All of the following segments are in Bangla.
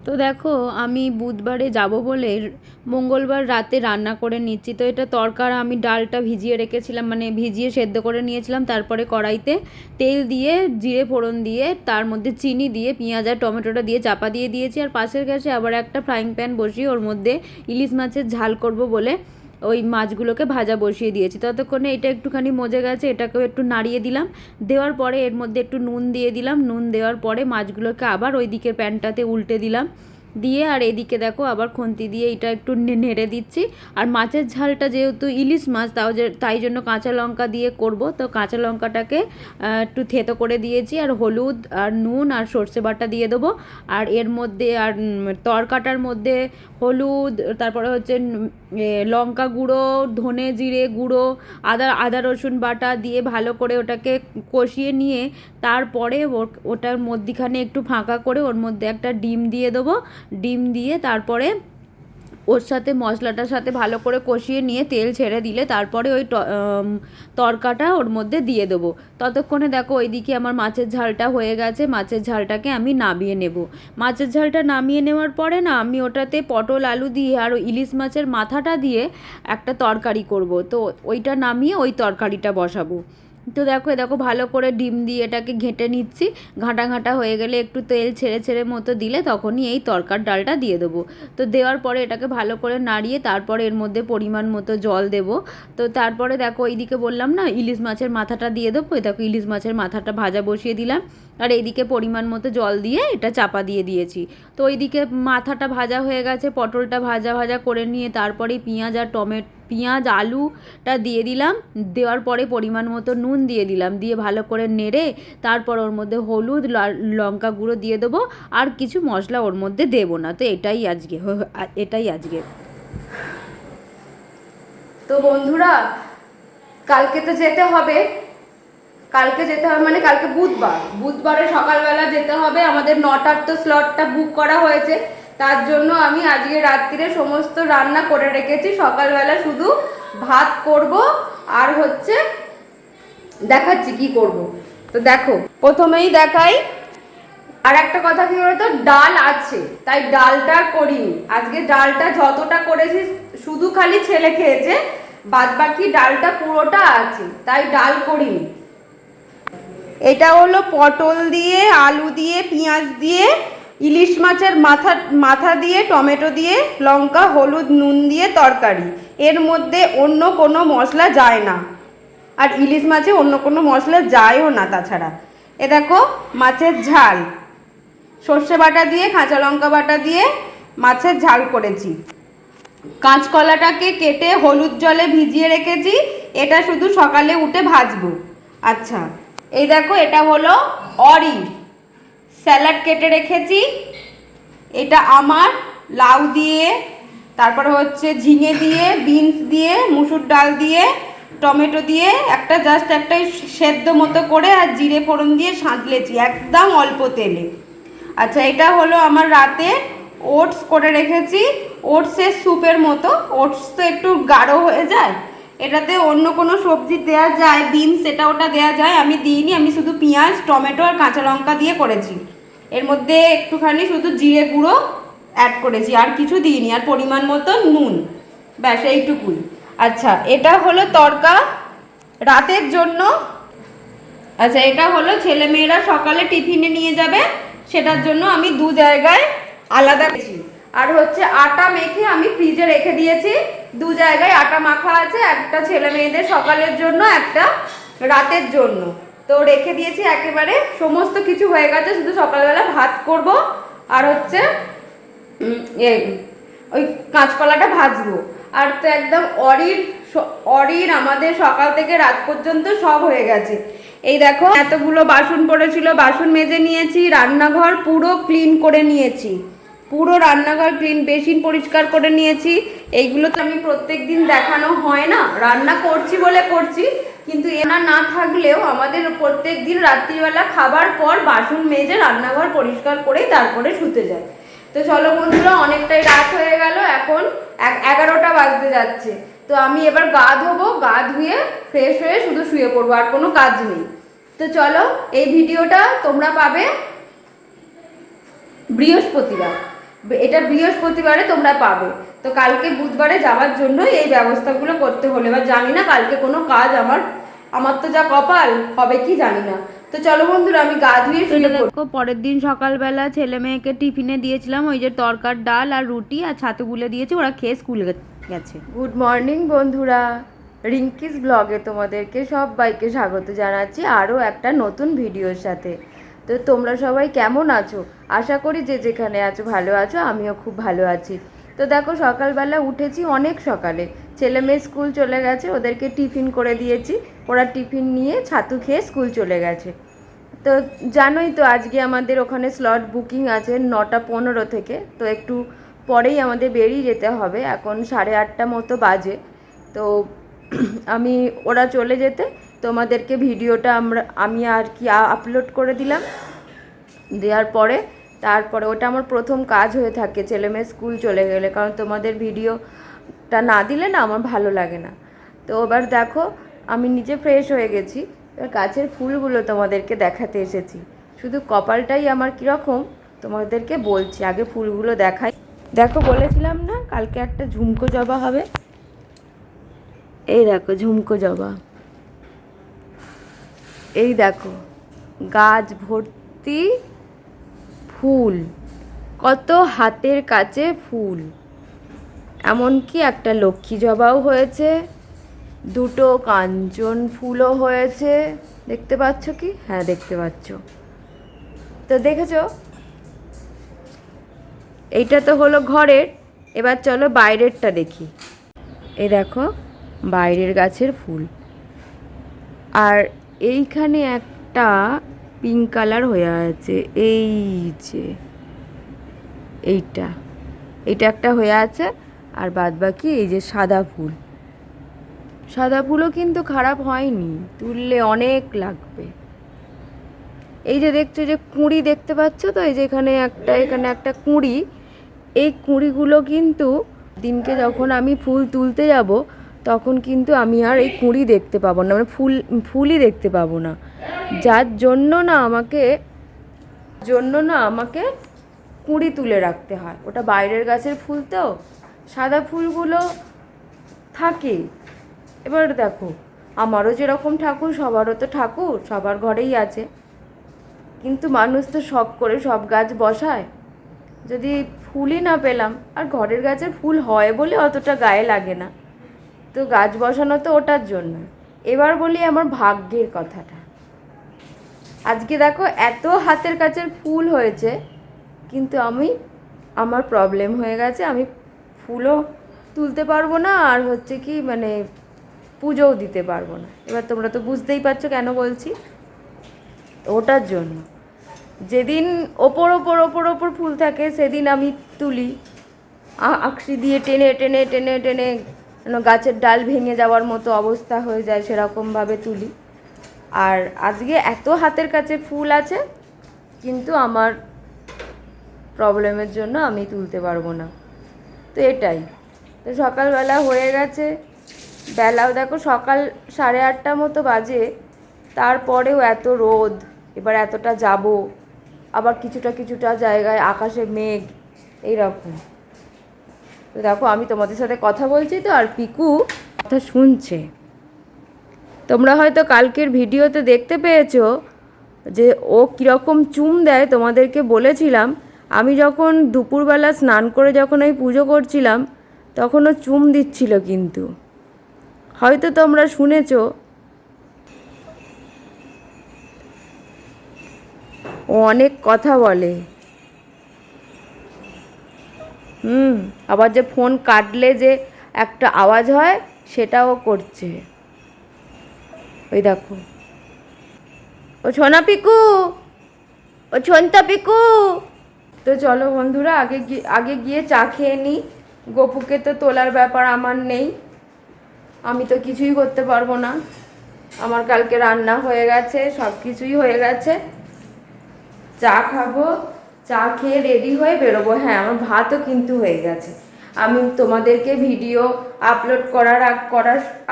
তো দেখো আমি বুধবারে যাব বলে মঙ্গলবার রাতে রান্না করে নিচ্ছি। তো এটা তরকার আমি ডালটা ভিজিয়ে রেখেছিলাম, মানে ভিজিয়ে সেদ্ধ করে নিয়েছিলাম। তারপরে কড়াইতে তেল দিয়ে জিরে ফোড়ন দিয়ে তার মধ্যে চিনি দিয়ে পেঁয়াজ আর টমেটোটা দিয়ে চাপা দিয়ে দিয়েছি। আর পাশের গ্যাসে আবার একটা ফ্রাইং প্যান বসিয়ে ওর মধ্যে ইলিশ মাছের ঝাল করব বলে ওই মাছগুলোকে ভাজা বসিয়ে দিয়েছি। ততক্ষণে এটা একটুখানি মজে গেছে, এটাকেও একটু নাড়িয়ে দিলাম। দেওয়ার পরে এর মধ্যে একটু নুন দিয়ে দিলাম। নুন দেওয়ার পরে মাছগুলোকে আবার ওই দিকের প্যানটাতে উল্টে দিলাম, দিয়ে আর এদিকে দেখো আবার খুন্তি দিয়ে এটা একটু নেড়ে দিচ্ছি। আর মাছের ঝালটা যেহেতু ইলিশ মাছ তাই জন্য কাঁচা লঙ্কা দিয়ে করব। তো কাঁচা লঙ্কাটাকে একটু থেতো করে দিয়েছি, আর হলুদ আর নুন আর সর্ষে বাটা দিয়ে দেবো। আর এর মধ্যে আর তরকাটার মধ্যে হলুদ, তারপরে হচ্ছে লঙ্কা গুঁড়ো, ধনে জিরে গুঁড়ো, আদা রসুন বাটা দিয়ে ভালো করে ওটাকে কষিয়ে নিয়ে তারপরে ওটার মধ্যিখানে একটু ফাঁকা করে ওর মধ্যে একটা ডিম দিয়ে দেবো। ডিম দিয়ে তারপরে ওর সাথে মশলাটার সাথে ভালো করে কষিয়ে নিয়ে তেল ছেড়ে দিলে তারপরে ওই তরকাটা ওর মধ্যে দিয়ে দেবো। ততক্ষণে দেখো ওইদিকে আমার মাছের ঝালটা হয়ে গেছে। মাছের ঝালটাকে আমি নামিয়ে নেব। মাছের ঝালটা নামিয়ে নেওয়ার পরে না আমি ওটাতে পটল আলু দিয়ে আর ইলিশ মাছের মাথাটা দিয়ে একটা তরকারি করব। তো ওইটা নামিয়ে ওই তরকারিটা বসাবো। তো দেখো ভালো করে ডিম দিয়ে এটাকে ঘেঁটে নিচ্ছি। ঘাঁটা ঘাঁটা হয়ে গেলে একটু তেল ছেড়ে ছেড়ে মতো দিলে তখনই এই তরকার ডালটা দিয়ে দেবো। তো দেওয়ার পরে এটাকে ভালো করে নাড়িয়ে তারপরে এর মধ্যে পরিমাণ মতো জল দেবো। তো তারপরে দেখো এইদিকে বললাম না ইলিশ মাছের মাথাটা দিয়ে দেবো, দেখো ইলিশ মাছের মাথাটা ভাজা বসিয়ে দিলাম। আর এইদিকে পরিমাণ মতো জল দিয়ে এটা চাপা দিয়ে দিয়েছি। তো ওইদিকে মাথাটা ভাজা হয়ে গেছে, পটলটা ভাজা ভাজা করে নিয়ে তারপরে পেঁয়াজ আলুটা দিয়ে দিলাম। দেওয়ার পরে পরিমাণ মতো নুন দিয়ে দিলাম, দিয়ে ভালো করে নেড়ে তারপর ওর মধ্যে হলুদ লঙ্কা গুঁড়ো দিয়ে দেবো। আর কিছু মশলা ওর মধ্যে দেবো না। তো এটাই আজকে। তো বন্ধুরা কালকে তো যেতে হবে, মানে কালকে বুধবারে সকালবেলা যেতে হবে আমাদের। 9টার তো স্লটটা বুক করা হয়েছে, তার জন্য আমি আজকে রাত্রিরে সমস্ত রান্না করে রেখেছি। সকালবেলা শুধু ভাত করব আর হচ্ছে দেখাচ্ছি কি করব। তো দেখো প্রথমেই দেখাই। আর একটা কথা কি বলতো, ডাল আছে তাই ডালটা করিনি আজকে। ডালটা যতটা করেছি শুধু খালি ছেলে খেয়েছে, বাদ বাকি ডালটা পুরোটা আছে তাই ডাল করিনি। এটা হলো পটল দিয়ে আলু দিয়ে পেঁয়াজ দিয়ে ইলিশ মাছের মাথা দিয়ে টমেটো দিয়ে লঙ্কা হলুদ নুন দিয়ে তরকারি। এর মধ্যে অন্য কোনো মশলা যায় না, আর ইলিশ মাছে অন্য কোনো মশলা যায়ও না তাছাড়া। এ দেখো মাছের ঝাল, সর্ষে বাটা দিয়ে কাঁচা লঙ্কা বাটা দিয়ে মাছের ঝাল করেছি। কাঁচকলাটাকে কেটে হলুদ জলে ভিজিয়ে রেখেছি, এটা শুধু সকালে উঠে ভাজবো। আচ্ছা এই দেখো এটা হলো স্যালাড কেটে রেখেছি। এটা আমার লাউ দিয়ে, তারপরে হচ্ছে ঝিঙে দিয়ে, বিনস দিয়ে, মুসুর ডাল দিয়ে, টমেটো দিয়ে একটা সেদ্ধ মতো করে আর জিরে ফোড়ন দিয়ে সাঁতলেছি একদম অল্প তেলে। আচ্ছা এটা হলো আমার রাতে ওটস করে রেখেছি, ওটসের স্যুপের মতো। ওটস তো একটু গাঢ় হয়ে যায়, এটাতে অন্য কোনো সবজি দেওয়া যায়, বিনস এটা ওটা দেওয়া যায়, আমি দিইনি। আমি শুধু পেঁয়াজ টমেটো আর কাঁচা লঙ্কা দিয়ে করেছি। এর মধ্যে একটুখানি শুধু জিরে গুঁড়ো অ্যাড করেছি, আর কিছু দিইনি, আর পরিমাণ মতো নুন, ব্যাস এইটুকুই। আচ্ছা এটা হলো তরকা রাতের জন্য। আচ্ছা এটা হলো ছেলেমেয়েরা সকালে টিফিনে নিয়ে যাবে, সেটার জন্য আমি দু জায়গায় আলাদা করেছি। আর হচ্ছে আটা মেখে আমি ফ্রিজে রেখে দিয়েছি, দু জায়গায় আটা মাখা আছে, একটা ছেলে মেয়েদের সকালের জন্য একটা রাতের জন্য। তো রেখে দিয়েছি একেবারে, সমস্ত কিছু হয়ে গেছে, শুধু সকালবেলা ভাত করব আর হচ্ছে ওই কাঁচকলাটা ভাজবো। আর তো একদম অরির আমাদের সকাল থেকে রাত পর্যন্ত সব হয়ে গেছে। এই দেখো এতগুলো বাসন পড়েছিল, বাসন মেজে নিয়েছি, রান্নাঘর পুরো ক্লিন করে নিয়েছি, পুরো রান্নাঘর ক্লিন, বেসিন পরিষ্কার করে নিয়েছি। এইগুলো তো আমি প্রত্যেক দিন দেখানো হয় না, রান্না করছি বলে করছি, কিন্তু এনা না থাকলেও আমাদের প্রত্যেক দিন রাত্রিবেলা খাবার পর বাসন মেজে রান্নাঘর পরিষ্কার করেই তারপরে শুতে যায়। তো চলো বন্ধুরা অনেকটাই রাত হয়ে গেল, এখন 11টা বাজতে যাচ্ছে। তো আমি এবার গা ধোবো, গা ধুয়ে ফ্রেশ হয়ে শুধু শুয়ে পড়বো, আর কোনো কাজ নেই। তো চলো এই ভিডিওটা তোমরা পাবে বৃহস্পতিবার। এটা বৃহস্পতিবারে তোমরা পাবে। তো কালকে বুধবারে যাওয়ার জন্য এই ব্যবস্থাগুলো করতে হলো। এবার জানি না কালকে কোনো কাজ আমার তো যা কপাল হবে কি জানি না। তো চলো বন্ধুরা, আমি গা ধুয়ে শুয়ে পড়বো। পরের দিন সকালবেলা ছেলে মেয়েকে টিফিনে দিয়েছিলাম ওই যে তরকার ডাল আর রুটি আর ছাতু গুলে দিয়েছি, ওরা খেয়ে স্কুলে গেছে। গুড মর্নিং বন্ধুরা, রিঙ্কিস ব্লগে তোমাদেরকে সবাইকে স্বাগত জানাচ্ছি আরও একটা নতুন ভিডিওর সাথে। তো তোমরা সবাই কেমন আছো? আশা করি যে যেখানে আছো ভালো আছো, আমিও খুব ভালো আছি। তো দেখো সকালবেলা উঠেছি অনেক সকালে, ছেলে মেয়ে স্কুল চলে গেছে, ওদেরকে টিফিন করে দিয়েছি, ওরা টিফিন নিয়ে ছাতু খেয়ে স্কুল চলে গেছে। তো জানোই তো আজকে আমাদের ওখানে স্লট বুকিং আছে 9:15 থেকে, তো একটু পরেই আমাদের বেরিয়ে যেতে হবে, এখন 8:30 মতো বাজে। তো আমি ওরা চলে যেতে তোমাদেরকে ভিডিওটা আমি আর কি আপলোড করে দিলাম, দেওয়ার পরে তারপরে ওটা আমার প্রথম কাজ হয়ে থাকে ছেলে মেয়ে স্কুল চলে গেলে, কারণ তোমাদের ভিডিওটা না দিলে না আমার ভালো লাগে না। তো এবার দেখো আমি নিজে ফ্রেশ হয়ে গেছি, এবার গাছের ফুলগুলো তোমাদেরকে দেখাতে এসেছি। শুধু কপালটাই আমার কীরকম তোমাদেরকে বলছি, আগে ফুলগুলো দেখাই। দেখো বলেছিলাম না কালকে একটা ঝুমকো জবা হবে, এই দেখো ঝুমকো জবা, এই দেখো গাছ ভর্তি ফুল, কত হাতের কাছে ফুল, এমনকি একটা লক্ষ্মী জবাও হয়েছে, দুটো কাঞ্চন ফুলও হয়েছে, দেখতে পাচ্ছ কি? হ্যাঁ দেখতে পাচ্ছ। তো দেখেছো, এইটা তো হলো ঘরের, এবার চলো বাইরেরটা দেখি। এই দেখো বাইরের গাছের ফুল, আর এইখানে একটা পিঙ্ক কালার হয়ে আছে, এই যে এইটা একটা হয়ে আছে, আর বাদ বাকি এই যে সাদা ফুল, সাদা ফুলও কিন্তু খারাপ হয়নি, তুললে অনেক লাগবে। এই যে দেখছো যে কুঁড়ি দেখতে পাচ্ছ তো, এই যে এখানে একটা কুঁড়ি, এই কুঁড়িগুলো কিন্তু দিনকে যখন আমি ফুল তুলতে যাব তখন কিন্তু আমি আর এই কুঁড়ি দেখতে পাবো না, মানে ফুলই দেখতে পাবো না, যার জন্য না আমাকে কুঁড়ি তুলে রাখতে হয়। ওটা বাইরের গাছের ফুল তো, সাদা ফুলগুলো থাকে। এবার দেখো আমারও যেরকম ঠাকুর, সবারও তো ঠাকুর সবার ঘরেই আছে, কিন্তু মানুষ তো শখ করে সব গাছ বসায়, যদি ফুলই না পেলাম, আর ঘরের গাছের ফুল হয় বলে অতটা গায়ে লাগে না, তো গাছ বসানো তো ওটার জন্য। এবার বলি আমার ভাগ্যের কথাটা, আজকে দেখো এত হাতের কাছের ফুল হয়েছে, কিন্তু আমার প্রবলেম হয়ে গেছে, আমি ফুলও তুলতে পারবো না, আর হচ্ছে কি মানে পুজোও দিতে পারবো না। এবার তোমরা তো বুঝতেই পারছো কেন বলছি, ওটার জন্য। যেদিন ওপর ফুল থাকে সেদিন আমি তুলি, আকশি দিয়ে টেনে টেনে টেনে টেনে গাছের ডাল ভেঙে যাওয়ার মতো অবস্থা হয়ে যায়, সেরকমভাবে তুলি। আর আজকে এত হাতের কাছে ফুল আছে, কিন্তু আমার প্রবলেমের জন্য আমি তুলতে পারবো না, তো এটাই। তো সকালবেলা হয়ে গেছে, বেলাও দেখো সকাল 8:30 মতো বাজে, তারপরেও এত রোদ, এবার এতটা যাব, আবার কিছুটা জায়গায় আকাশে মেঘ, এইরকম। তো দেখো আমি তোমাদের সাথে কথা বলছি তো, আর পিকু কথা শুনছে। তোমরা হয়তো কালকের ভিডিওতে দেখতে পেয়েছো যে ও কীরকম চুম দেয়, তোমাদেরকে বলেছিলাম। আমি যখন দুপুরবেলা স্নান করে যখন আমি পুজো করছিলাম তখন ও চুম দিচ্ছিল, কিন্তু হয়তো তোমরা শুনেছো। ও অনেক কথা বলে, আবার যে ফোন কাটলে যে একটা আওয়াজ হয় সেটাও করছে, ওই দেখো। ও ছোনা পিকু, ও ছোনতা পিকু। তো চলো বন্ধুরা আগে গিয়ে চা খেয়ে নিই। গপুকে তো তোলার ব্যাপার আমার নেই, আমি তো কিছুই করতে পারবো না, আমার কালকে রান্না হয়ে গেছে, সব কিছুই হয়ে গেছে। চা খাবো, চা খেয়ে রেডি হয়ে বেরোবো। হ্যাঁ আমার ভাতও কিন্তু হয়ে গেছে, আমি তোমাদেরকে ভিডিও আপলোড করার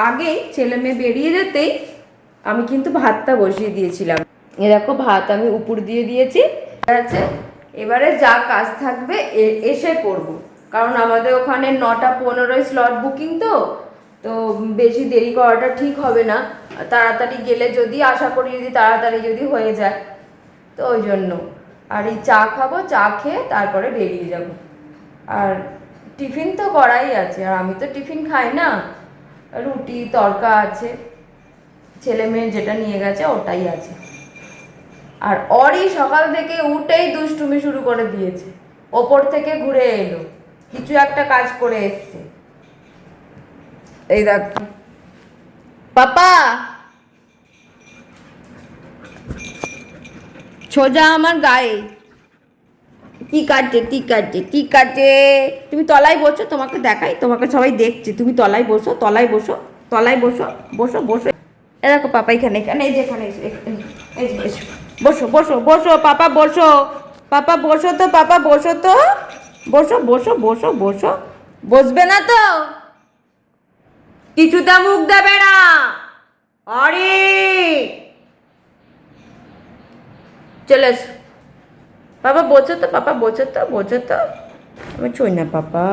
আগেই ছেলে মেয়ে বেরিয়ে যেতেই আমি কিন্তু ভাতটা বসিয়ে দিয়েছিলাম। এ দেখো ভাত আমি উপর দিয়ে দিয়েছি, আছে। এবারে যা কাজ থাকবে এসে করব, কারণ আমাদের ওখানে 9:15 স্লট বুকিং, তো তো বেশি দেরি করাটা ঠিক হবে না। তাড়াতাড়ি গেলে যদি, আশা করি যদি তাড়াতাড়ি যদি হয়ে যায়, তো ওই জন্য। আর এই চা খাবো, চা খেয়ে তারপরে বেরিয়ে যাব। আর টিফিন তো করাই আছে, আর আমি তো টিফিন খাই না, রুটি তড়কা আছে, ছেলে মেয়ে যেটা নিয়ে গেছে ওটাই আছে। আর অরি সকাল থেকে উঠেই দুষ্টুমি শুরু করে দিয়েছে, ওপর থেকে ঘুরে এলো, কিছু একটা কাজ করে এসছে। এই দেখ পাপা, সোজা আমার গায়ে ঠিক আছে ঠিক আছে ঠিক আছে। তুমি তলায় বসো, তোমাকে দেখাই, তোমাকে সবাই দেখছে, তুমি তলায় বসো, তলায় বসো, তলায় বসো, বসো বসো। এ দেখো পাপা এখানে, এখানে এই যে, এখানে এই যে, এসো বসো বসো বসো পাপা বসো, পাপা বসো তো, পাপা বসো তো, বসো বসো বসো বসো। বসবে না তো? কিছুটা মুখ দেবে না? আরে চলে এসো পাপা, বসো তো, পাপা বসো তো, বসো তো। আমি ছুই না পাপা,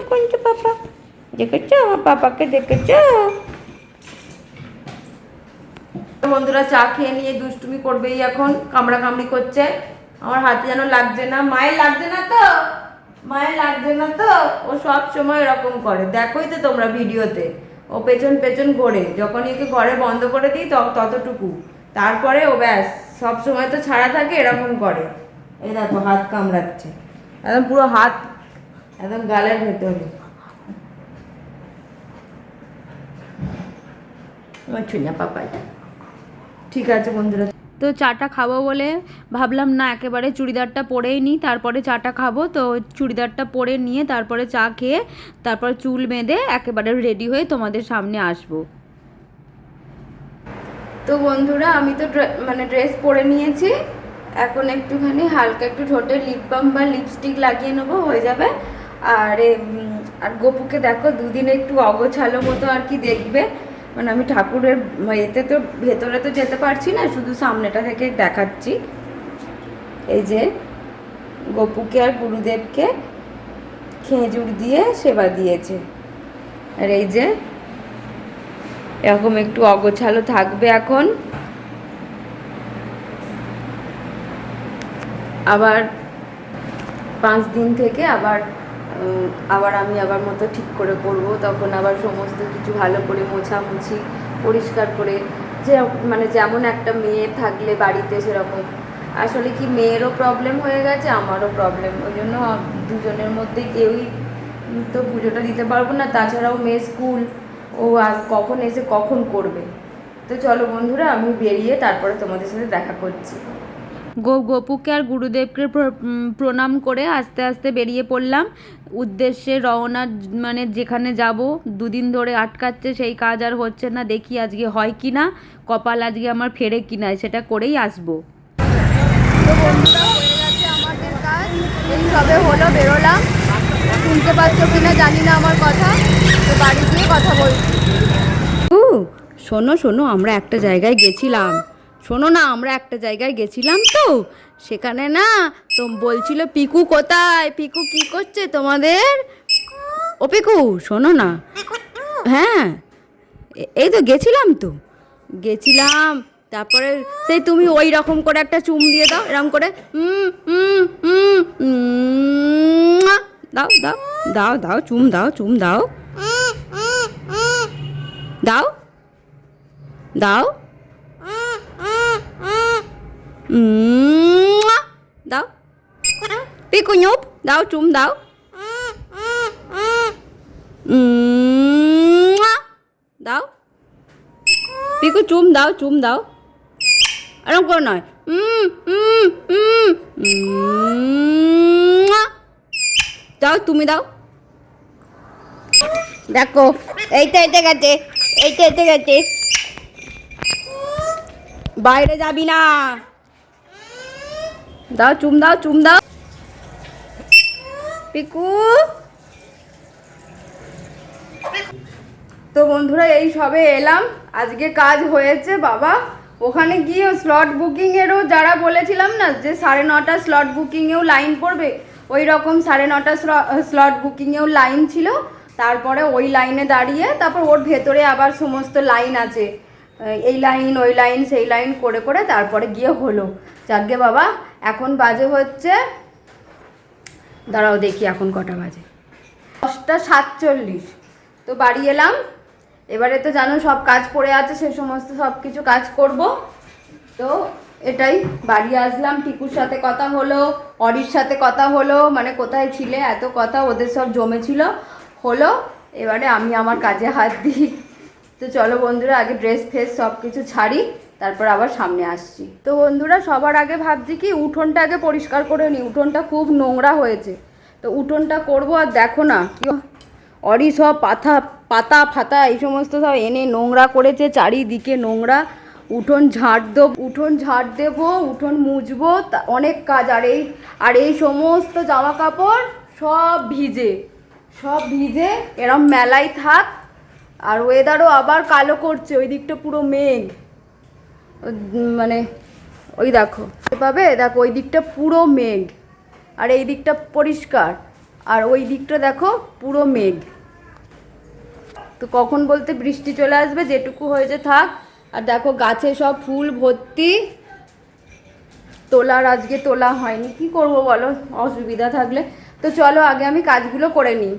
কোনটা পাপা? দেখেছো আমার পাপাকে, দেখেছো? বন্ধুরা চা খেয়ে নিয়ে দুষ্টুমি করবেই এখন, কামড়া কামড়ি করছে, আমার হাতে যেন লাগছে না। মায়ের লাগছে না তো? মায়ের লাগছে না তো? ও সব সময় এরকম করে, দেখোই তো তোমরা ভিডিওতে, ও পেছন পেছন ঘোরে, যখন একে ঘরে বন্ধ করে দিই ততটুকু, তারপরে ও ব্যাস সব সময় তো ছাড়া থাকে, এরকম করে। এই দেখো হাত কামড়াচ্ছে, একদম পুরো হাত একদম গালের ভেতরে। আমার ছুঁয়া পাপা এটা। ঠিক আছে বন্ধুরা, তো চাটা খাবো বলে ভাবলাম না একেবারে চুড়িদারটা পরেই নিই, তারপরে চাটা খাবো। তো চুড়িদারটা পরে নিয়ে তারপরে চা খেয়ে তারপর চুল বেঁধে একেবারে রেডি হয়ে তোমাদের সামনে আসবো। তো বন্ধুরা আমি তো মানে ড্রেস পরে নিয়েছি, এখন একটুখানি হালকা একটু ঠোঁটে লিপ বাম বা লিপস্টিক লাগিয়ে নেবো, হয়ে যাবে। আর আর গপুকে দেখো দুদিন একটু অগোছালো মতো আর কি দেখবে, মানে আমি ঠাকুরের এতে তো ভেতরে তো যেতে পারছি না, শুধু সামনেটা থেকে দেখাচ্ছি। এই যে গপুকে আর গুরুদেবকে খেজুর দিয়ে সেবা দিয়েছে, আর এই যে এরকম একটু অগোছালো থাকবে এখন। আবার 5 দিন থেকে আবার আমি আবার মতো ঠিক করে করব, তখন আবার সমস্ত কিছু ভালো করে মোছামুছি পরিষ্কার করে, যে মানে যেমন একটা মেয়ে থাকলে বাড়িতে সেরকম। আসলে কি মেয়েরও প্রবলেম হয়ে গেছে, আমারও প্রবলেম, ওই জন্য দুজনের মধ্যে কেউই তো পুজোটা দিতে পারবো না, তাছাড়াও মেয়ে স্কুল, ও আজ কখন এসে কখন করবে। তো চলো বন্ধুরা আমি বেরিয়ে তারপরে তোমাদের সাথে দেখা করছি। গপুকে আর গুরুদেবকে প্রণাম করে আস্তে আস্তে বেরিয়ে পড়লাম উদ্দেশ্যে রওনা, মানে যেখানে যাব। 2 দিন ধরে আটকাচ্ছে, সেই কাজ আর হচ্ছে না, দেখি আজকে হয় কি না, কপাল আজকে আমার ফেরে কি না, সেটা করেই আসবো। তো বন্ধুরা হয়ে গেছে আমাদের কাজ, এই সবে হলো, বেরোলাম। শুনতে পাচ্ছ কিনা জানি না আমার কথা, তো বাড়ি গিয়ে কথা বলছি। শোনো শোনো, আমরা একটা জায়গায় গেছিলাম, শোনো না, আমরা একটা জায়গায় গেছিলাম, তো সেখানে না তো বলছিল পিকু কোথায়, পিকু কি করছে তোমাদের? ও পিকু শোনো না, হ্যাঁ এই তো গেছিলাম, তারপরে সেই তুমি ওই রকম করে একটা চুম দিয়ে দাও, এরকম করে দাও দাও দাও দাও, চুম দাও, চুম দাও, দাও দাও, দাও পিকু ñup, দাও চুম দাও, দাও পিকু চুম দাও, চুম দাও, এরকম করে নয়, দাও তুমি দাও। দেখো এইটা গেছে, এইটা গেছে, বাইরে যাবি না, দাও চুম দাও, চুম দাও পিকু। তো বন্ধুরা এই সবে এলাম, আজকে কাজ হয়েছে বাবা, ওখানে গিয়ে স্লট বুকিংয়েরও যারা বলেছিলাম না যে 9:30 স্লট বুকিংয়েও লাইন পড়বে, ওই রকম 9:30 স্লট বুকিংয়েও লাইন ছিল। তারপরে ওই লাইনে দাঁড়িয়ে তারপর ওর ভেতরে আবার সমস্ত লাইন আছে, এই লাইন ওই লাইন সেই লাইন করে করে তারপরে গিয়ে হলো। যাকে বাবা, এখন বাজে হচ্ছে, দাঁড়াও দেখি এখন কটা বাজে, 10:47। তো বাড়ি এলাম। এবারে তো জানো সব কাজ পড়ে আছে, সে সমস্ত সব কিছু কাজ করব। তো এটাই, বাড়ি আসলাম, টিকুর সাথে কথা হলো, অরির সাথে কথা হলো, মানে কোথায় ছিলে এত কথা, ওদের সব জমেছিল হলো। এবারে আমি আমার কাজে হাত দিই। তো চলো বন্ধুরা, আগে ড্রেস ফ্রেস সব কিছু ছাড়ি, তারপর আবার সামনে আসছি। তো বন্ধুরা, সবার আগে ভাবছি কি উঠোনটা আগে পরিষ্কার করে নিই, উঠোনটা খুব নোংরা হয়েছে। তো উঠোনটা করবো, আর দেখো না অরি সব পাতা ফাতা এই সমস্ত সব এনে নোংরা করেছে, চারিদিকে নোংরা। উঠোন ঝাড় দেবো, উঠোন মুছবো, অনেক কাজ। আর এই সমস্ত জামা কাপড় সব ভিজে এরম মেলাই থাক। আর ওয়েদারও আবার কালো করছে, ওই দিকটা পুরো মেঘ, মানে ওই দেখো দেখো ওই দিকটা পুরো মেঘ, আর এই দিকটা পরিষ্কার, আর ওই দিকটা দেখো পুরো মেঘ। তো কখন বলতে বৃষ্টি চলে আসবে, যেটুকু হয়েছে থাক। আর দেখো গাছে সব ফুল ভর্তি, আজকে তোলা হয়নি, কি করব বলো, অসুবিধা থাকলে। তো চলো আগে আমি কাজগুলো করে নিই।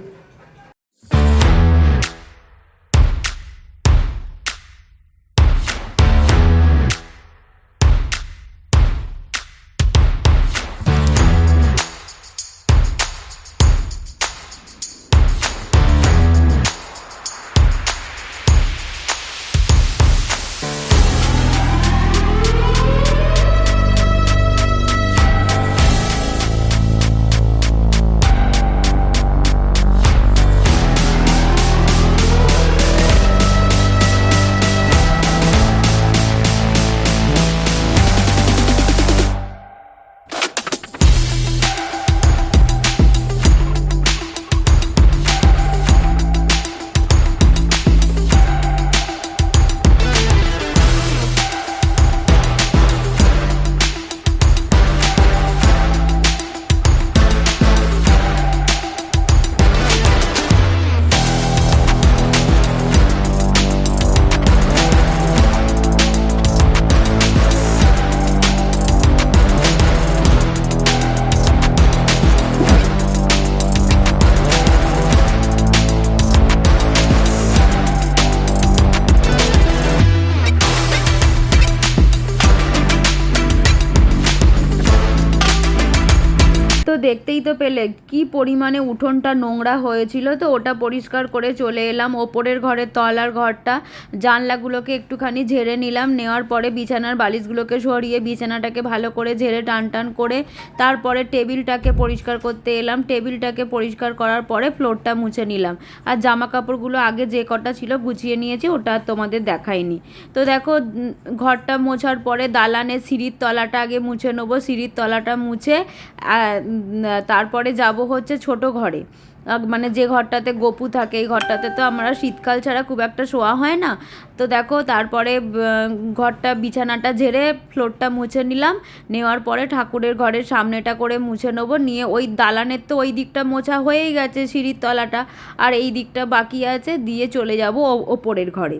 তো দেখতেই তো পেলে কি পরিমাণে উঠোনটা নোংরা হয়েছিল। তো ওটা পরিষ্কার করে চলে এলাম। ওপরের ঘরের তলার ঘরটা, জানলাগুলোকে একটুখানি ঝেড়ে নিলাম, নেওয়ার পরে বিছানার বালিশগুলোকে সরিয়ে বিছানাটাকে ভালো করে ঝেড়ে টান করে তারপরে টেবিলটাকে পরিষ্কার করতে এলাম। টেবিলটাকে পরিষ্কার করার পরে ফ্লোরটা মুছে নিলাম। আর জামা কাপড়গুলো আগে যে কটা ছিল গুছিয়ে নিয়েছি, ওটা তোমাদের দেখাইনি। তো দেখো ঘরটা মোছার পরে দালানের সিঁড়ির তলাটা আগে মুছে নেবো। সিঁড়ির তলাটা মুছে তারপরে যাব হচ্ছে ছোট ঘরে, মানে যে ঘরটাতে গপু থাকে। এই ঘরটাতে তো আমরা শীতকাল ছাড়া খুব একটা শোয়া হয় না। তো দেখো তারপরে ঘরটা বিছানাটা ঝেড়ে ফ্লোরটা মুছে নিলাম। নেওয়ার পরে ঠাকুরের ঘরের সামনেটা করে মুছে নেবো। নিয়ে ওই দালানের তো ওই দিকটা মোছা হয়েই গেছে, সিঁড়ির তলাটা, আর এই দিকটা বাকি আছে, দিয়ে চলে যাব ওপরের ঘরে।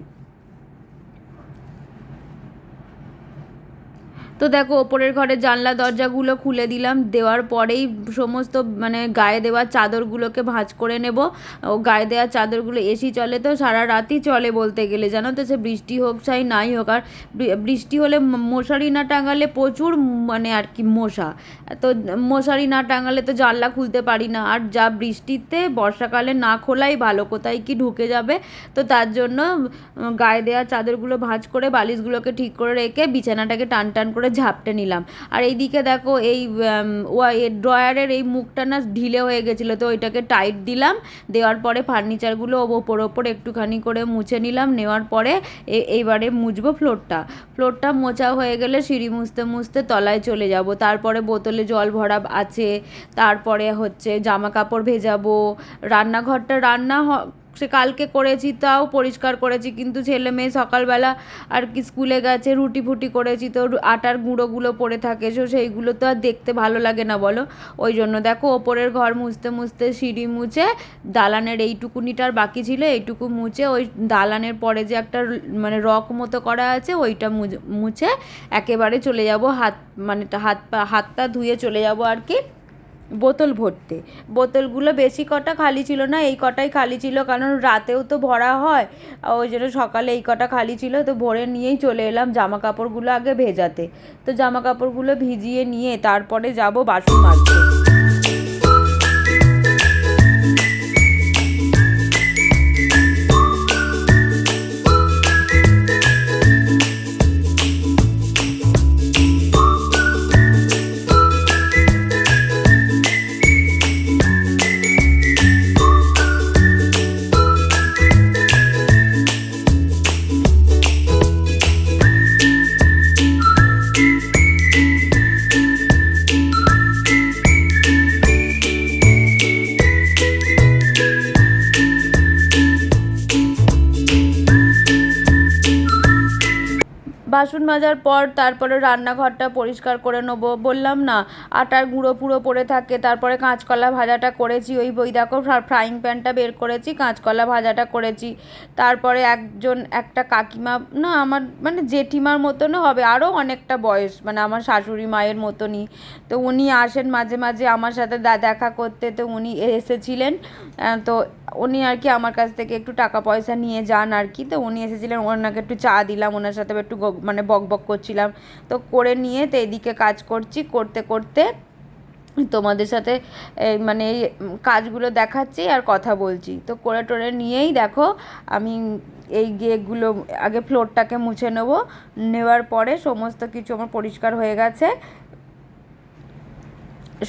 তো দেখো ওপরের ঘরের জানলা দরজাগুলো খুলে দিলাম। দেওয়ার পরেই সমস্ত মানে গায়ে দেওয়ার চাদরগুলোকে ভাঁজ করে নেব। ও গায়ে দেওয়ার চাদরগুলো এসি চলে তো সারা রাতই চলে বলতে গেলে, জানো তো, সে বৃষ্টি হোক চাই নাই হোক। আর বৃষ্টি হলে মশারি না টাঙালে প্রচুর মানে আর কি মশা, তো মশারি না টাঙালে তো জানলা খুলতে পারি না। আর যা বৃষ্টিতে বর্ষাকালে না খোলাই ভালো, কোথায় কি ঢুকে যাবে। তো তার জন্য গায়ে দেওয়ার চাদরগুলো ভাঁজ করে বালিশগুলোকে ঠিক করে রেখে বিছানাটাকে টান করে ঝাপটে নিলাম। আর এইদিকে দেখো এই ড্রয়ারের এই মুখটা না ঢিলে হয়ে গেছিলো, তো ওইটাকে টাইট দিলাম। দেওয়ার পরে ফার্নিচারগুলো ওপর একটুখানি করে মুছে নিলাম। নেওয়ার পরে এইবারে মুছবো ফ্লোরটা মোছা হয়ে গেলে সিঁড়ি মুছতে তলায় চলে যাব। তারপরে বোতলে জল ভরা আছে, তারপরে হচ্ছে জামা কাপড় ভেজাবো। রান্নাঘরটা সে কালকে করেছি তাও পরিষ্কার করেছি, কিন্তু ছেলে মেয়ে সকালবেলা আর কি স্কুলে গেছে, রুটি ফুটি করেছি তো আটার গুঁড়োগুলো পড়ে থাকে, সো সেইগুলো তো আর দেখতে ভালো লাগে না বলো। ওই জন্য দেখো ওপরের ঘর মুছতে মুছতে সিঁড়ি মুছে দালানের এইটুকুনিটার বাকি ছিল, এইটুকু মুছে ওই দালানের পরে যে একটা মানে রক মতো করা আছে ওইটা মুছে একেবারে চলে যাব মানে হাতটা ধুয়ে চলে যাব আর কি বোতল ভরতে। বোতলগুলো বেশি কটা খালি ছিল না, এই কটাই খালি ছিল, কারণ রাতেও তো ভরা হয়, ওই জন্য সকালে এই কটা খালি ছিল, তো ভরে নিয়েই চলে এলাম জামা কাপড়গুলো আগে ভেজাতে। তো জামা কাপড়গুলো ভিজিয়ে নিয়ে তারপরে যাব বাসন মাজতে। বাসন মাজার পর তারপরে রান্নাঘরটা পরিষ্কার করে নেবো, বললাম না আটার গুঁড়ো পুরো পড়ে থাকে। তারপরে কাঁচকলা ভাজাটা করেছি, ওই বই দেখো ফ্রাইং প্যানটা বের করেছি, কাঁচকলা ভাজাটা করেছি। তারপরে একটা কাকিমা, না আমার মানে জেঠিমার মতনও হবে, আরও অনেকটা বয়স, মানে আমার শাশুড়ি মায়ের মতনই, তো উনি আসেন মাঝে মাঝে আমার সাথে দেখা করতে, তো উনি এসেছিলেন, তো উনি আর কি আমার কাছ থেকে একটু টাকা পয়সা নিয়ে যান আর কি, তো উনি এসেছিলেন, ওনাকে একটু চা দিলাম, ওনার সাথে একটু মানে বক বক করছিলাম, তো করে নিয়ে তো এদিকে কাজ করছি, করতে করতে তোমাদের সাথে মানে এই কাজগুলো দেখাচ্ছি আর কথা বলছি। তো করে টোরে নিয়েই দেখো আমি এই গেগুলো আগে ফ্লোরটাকে মুছে নেওয়ার পরে সমস্ত কিছু আমার পরিষ্কার হয়ে গেছে,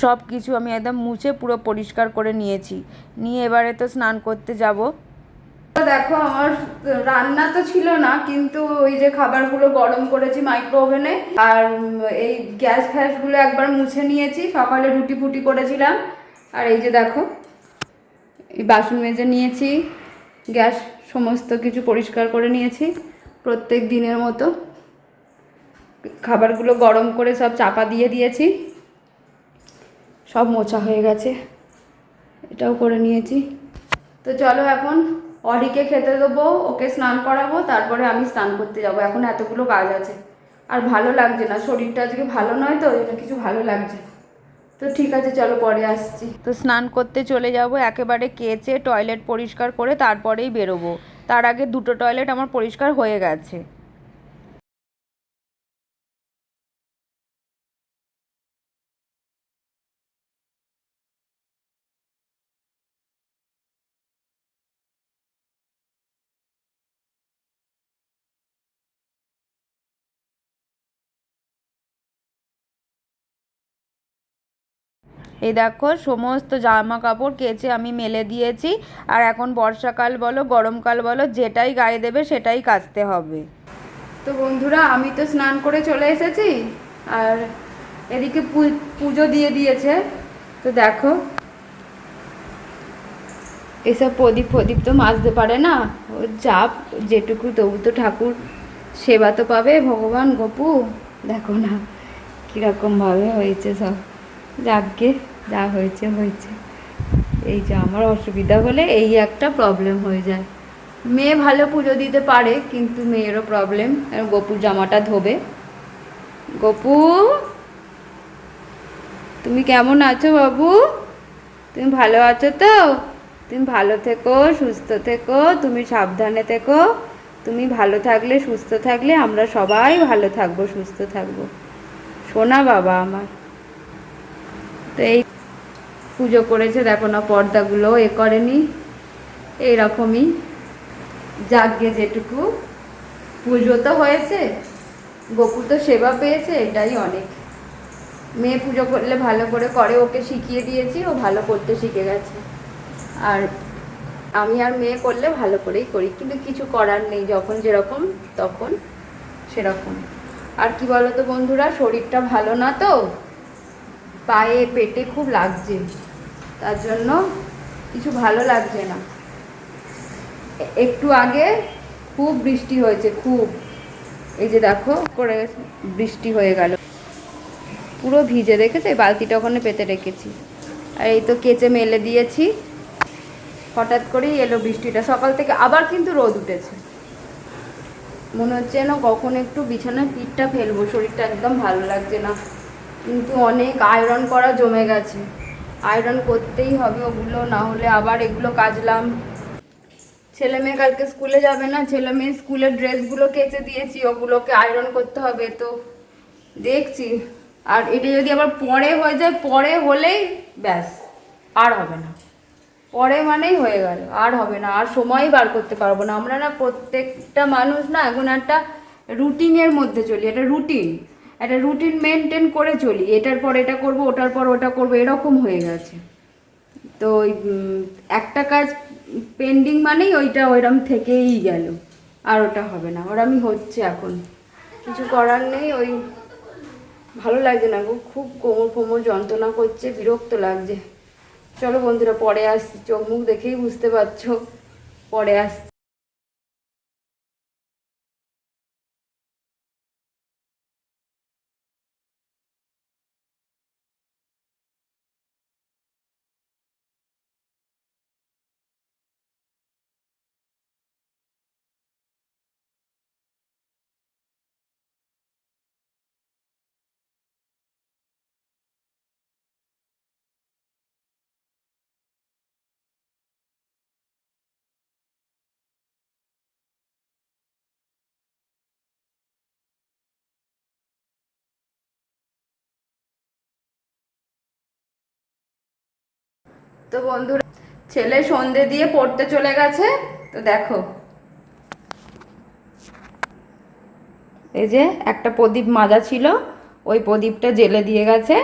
সব কিছু আমি একদম মুছে পুরো পরিষ্কার করে নিয়েছি, নিয়ে এবারে তো স্নান করতে যাব। দেখো আমার রান্না তো ছিল না, কিন্তু ওই যে খাবারগুলো গরম করেছি মাইক্রো ওভেনে, আর এই গ্যাস ফ্যাসগুলো একবার মুছে নিয়েছি, সকালে রুটি ফুটি করেছিলাম। আর এই যে দেখো এই বাসন মেজে নিয়েছি, গ্যাস সমস্ত কিছু পরিষ্কার করে নিয়েছি প্রত্যেক দিনের মতো, খাবারগুলো গরম করে সব চাপা দিয়ে দিয়েছি, সব মোছা হয়ে গেছে, এটাও করে নিয়েছি। তো চলো এখন অরিকে খেতে দেবো, ওকে স্নান করাবো, তারপরে আমি স্নান করতে যাব। এখন এতগুলো কাজ আছে, আর ভালো লাগছে না, শরীরটা আজকে ভালো নয় তো, এটা কিছু ভালো লাগছে। তো ঠিক আছে চলো পরে আসছি। তো স্নান করতে চলে যাব, একেবারে কেচে টয়লেট পরিষ্কার করে তারপরেই বেরোবো, তার আগে দুটো টয়লেট আমার পরিষ্কার হয়ে গেছে। এই দেখো সমস্ত জামা কাপড় কেচে আমি মেলে দিয়েছি, আর এখন বর্ষাকাল বলো গরমকাল বলো যেটাই গায়ে দেবে সেটাই কাচতে হবে। তো বন্ধুরা আমি তো স্নান করে চলে এসেছি, আর এদিকে পুজো দিয়ে দিয়েছে, তো দেখো এসব প্রদীপ তো মাজতে পারে না, ও চাপ যেটুকু, তবু তো ঠাকুর সেবা তো পাবে ভগবান। গপু দেখো না কীরকমভাবে হয়েছে সব, যাকে যা হয়েছে হয়েছে। এই যে আমার অসুবিধা হলে এই একটা প্রবলেম হয়ে যায়, মেয়ে ভালো পুজো দিতে পারে কিন্তু মেয়েরও প্রবলেম। গপুর জামাটা ধোবে। গপু তুমি কেমন আছো বাবু? তুমি ভালো আছো তো? তুমি ভালো থেকো, সুস্থ থেকো, তুমি সাবধানে থেকো, তুমি ভালো থাকলে সুস্থ থাকলে আমরা সবাই ভালো থাকবো সুস্থ থাকবো, সোনা বাবা আমার। তো এই পুজো করেছে দেখো না, পর্দাগুলো করেনি, এইরকমই যাকে যেটুকু পুজো তো হয়েছে, গপু তো সেবা পেয়েছে, এটাই অনেক। মেয়ে পুজো করলে ভালো করে করে, ওকে শিখিয়ে দিয়েছি, ও ভালো করতে শিখে গেছে, আর আমি আর মেয়ে করলে ভালো করেই করি, কিন্তু কিছু করার নেই, যখন যেরকম তখন সেরকম। আর কি বলো তো বন্ধুরা, শরীরটা ভালো না তো, পায়ে পেটে খুব লাগছে, তার জন্য কিছু ভালো লাগছে না। একটু আগে খুব বৃষ্টি হয়েছে, খুব, এই যে দেখো করে বৃষ্টি হয়ে গেল, পুরো ভিজে, দেখেছে? বালতিটা ওখানে পেতে রেখেছি, আর এই তো কেচে মেলে দিয়েছি। হঠাৎ করেই এলো বৃষ্টিটা, সকাল থেকে আবার কিন্তু রোদ উঠেছে। মনে হচ্ছে না কখন একটু বিছানায় পিঠটা ফেলবো, শরীরটা একদম ভালো লাগছে না। কিন্তু অনেক আয়রন করা জমে গেছে, আয়রন করতেই হবে ওগুলো, না হলে আবার এগুলো কাচলাম। ছেলে মেয়ে কালকে স্কুলে যাবে না, ছেলে মেয়ে স্কুলের ড্রেসগুলো কেচে দিয়েছি, ওগুলোকে আয়রন করতে হবে, তো দেখছি। আর এটা যদি আবার পরে হয়ে যায়, পরে হলেই ব্যাস, আর হবে না। পরে মানেই হয়ে গেল, আর হবে না, আর সময় বার করতে পারবো না। আমরা না প্রত্যেকটা মানুষ না এখন একটা রুটিনের মধ্যে চলি, একটা রুটিন মেনটেন করে চলি, এটার পর এটা করব, ওটার পর ওটা করব, এরকম হয়ে গেছে। তো ওই একটা কাজ পেন্ডিং মানেই ওইটা ওইরকম থেকেই গেল, আর ওটা হবে না, ওরমই হচ্ছে এখন। কিছু করার নেই, ওই ভালো লাগছে না গো, খুব কোমর যন্ত্রণা করছে, বিরক্ত লাগছে। চলো বন্ধুরা, পরে আসছি, চোখ মুখ দেখেই বুঝতে পারছো, পরে আসছি। তো বন্ধুরা, ছেলে সন্ধে দিয়ে পড়তে চলে গেছে, তো দেখো এই যে একটা প্রদীপ মাজা ছিল, ওই প্রদীপটা জেলে দিয়ে গেছে,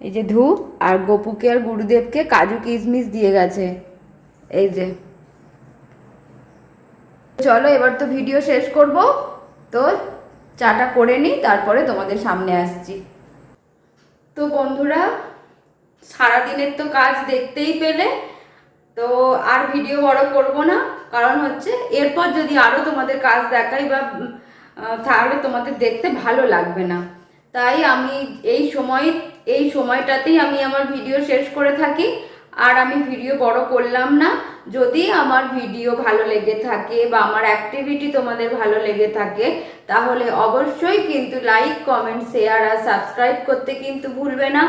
এই যে ধূপ, আর গোপুকে আর গুরুদেবকে কাজু কিশমিশ দিয়ে গেছে, এই যে। চলো এবার তো ভিডিও শেষ করব, তো চাটা করে নিই, তারপরে তোমাদের সামনে আসছি। তো বন্ধুরা, সারাদিনের তো কাজ দেখতেই পেলে, তো আর ভিডিও বড় করব না, কারণ হচ্ছে এরপর যদি আরও তোমাদের কাজ দেখাই বা তাহলে তোমাদের দেখতে ভালো লাগবে না। তাই আমি এই সময়টাতেই আমি আমার ভিডিও শেষ করে থাকি, আর আমি ভিডিও বড় করলাম না। যদি আমার ভিডিও ভালো লেগে থাকে বা আমার অ্যাক্টিভিটি তোমাদের ভালো লেগে থাকে, তাহলে অবশ্যই কিন্তু লাইক, কমেন্ট, শেয়ার আর সাবস্ক্রাইব করতে কিন্তু ভুলবে না।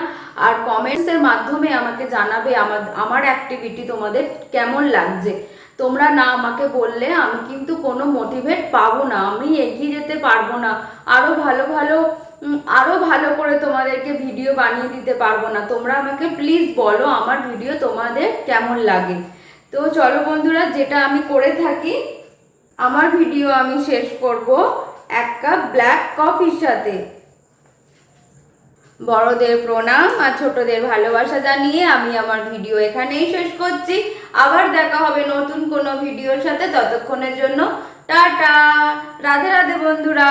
আর কমেন্টসের মাধ্যমে আমাকে জানাবে আমার অ্যাক্টিভিটি তোমাদের কেমন লাগছে। তোমরা না আমাকে বললে আমি কিন্তু কোনো মোটিভেট পাবো না, আমি এগিয়ে যেতে পারবো না, আরো ভালো করে তোমাদেরকে ভিডিও বানিয়ে দিতে পারবো না। তোমরা আমাকে প্লিজ বলো আমার ভিডিও তোমাদের কেমন লাগে। তো চলো বন্ধুরা, যেটা আমি করে থাকি, আমার ভিডিও আমি শেষ করব এক কাপ ব্ল্যাক কফির সাথে। বড়দের প্রণাম আর ছোটদের ভালোবাসা জানিয়ে আমি আমার ভিডিও এখানেই শেষ করছি। আবার দেখা হবে নতুন কোনো ভিডিওর সাথে, ততক্ষণের জন্য টাটা, রাধে রাধে বন্ধুরা।